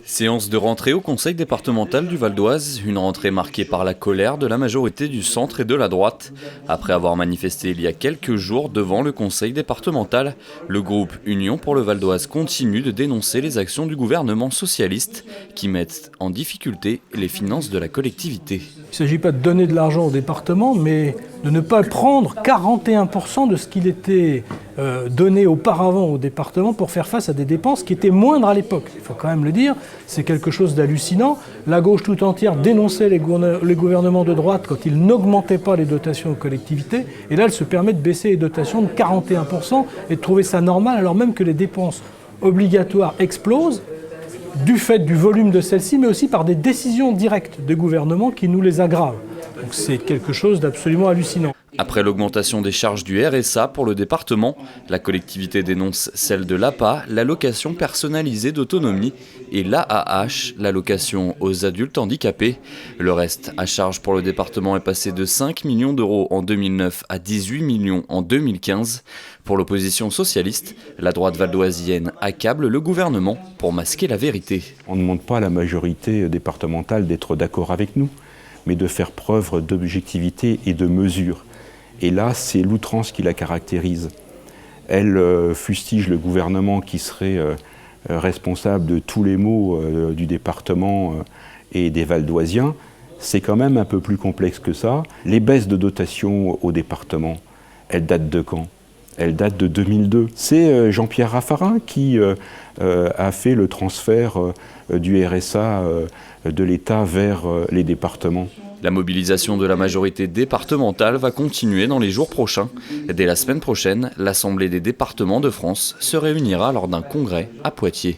Séance de rentrée au conseil départemental du Val d'Oise, une rentrée marquée par la colère de la majorité du centre et de la droite. Après avoir manifesté il y a quelques jours devant le conseil départemental, le groupe Union pour le Val d'Oise continue de dénoncer les actions du gouvernement socialiste qui mettent en difficulté les finances de la collectivité. Il ne s'agit pas de donner de l'argent au département, mais de ne pas prendre 41% de ce qu'il était donné auparavant au département pour faire face à des dépenses qui étaient moindres à l'époque. Il faut quand même le dire, c'est quelque chose d'hallucinant. La gauche tout entière dénonçait les gouvernements de droite quand ils n'augmentaient pas les dotations aux collectivités. Et là, elle se permet de baisser les dotations de 41% et de trouver ça normal alors même que les dépenses obligatoires explosent du fait du volume de celles-ci, mais aussi par des décisions directes de gouvernement qui nous les aggravent. Donc c'est quelque chose d'absolument hallucinant. Après l'augmentation des charges du RSA pour le département, la collectivité dénonce celle de l'APA, l'allocation personnalisée d'autonomie, et l'AAH, l'allocation aux adultes handicapés. Le reste à charge pour le département est passé de 5 millions d'euros en 2009 à 18 millions en 2015. Pour l'opposition socialiste, la droite valdoisienne accable le gouvernement pour masquer la vérité. On ne demande pas à la majorité départementale d'être d'accord avec nous, mais de faire preuve d'objectivité et de mesure. Et là, c'est l'outrance qui la caractérise. Elle fustige le gouvernement qui serait responsable de tous les maux du département et des Valdoisiens. C'est quand même un peu plus complexe que ça. Les baisses de dotation au département, elles datent de quand ? Elles datent de 2002. C'est Jean-Pierre Raffarin qui a fait le transfert du RSA de l'État vers les départements. La mobilisation de la majorité départementale va continuer dans les jours prochains. Dès la semaine prochaine, l'Assemblée des départements de France se réunira lors d'un congrès à Poitiers.